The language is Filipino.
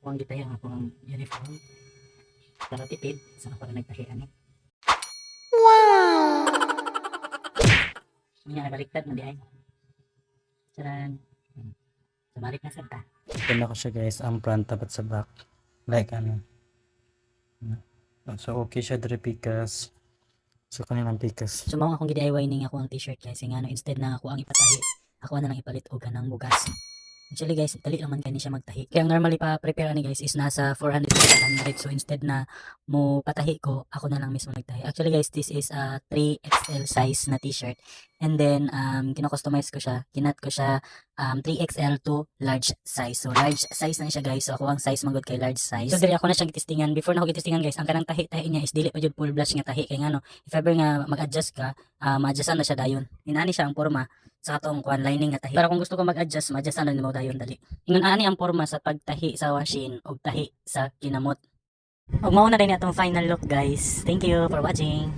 Kung gitayan ako ang uniform para tipid sa para nagtahian. Wow! Niya baliktad na di ay. Charan. Sabalik na sa ta. Ganda ko siya guys, ang front tapat sa back. Like ano. So okay siya diri pikas. So kanilang pikas. So mao akong gi-DIY ning ako ang t-shirt guys, nga ano instead na ako ang ipatahi, ako na lang ipalit og ganang bugas. Actually guys, dali naman kani siya magtahi. Kaya ang normally pa prepare ni guys is nasa 400 to 500. So instead na mo patahi ko, ako na lang mismo nagtahi. Actually guys, this is a 3XL size na t-shirt. And then kino-customize ko siya, kinat ko siya 3XL to large size. So large size na siya guys. So ako ang size manggod kay large size. So dili ako na siya gitistingan. Before na ako gitistingan guys, ang kanang tahi niya is dili pa jud full blush nga tahi kay ngano. If ever nga mag-adjust ka, ma-adjustan na siya dayon. Inani siya ang porma sa atong kuan lining nga tahi. Pero kung gusto ko mag-adjust, ma-adjust na mo dayon dali. Ingon ani ang porma sa pagtahi sa washing og tahi sa kinamot. Og mao na din atong final look guys. Thank you for watching.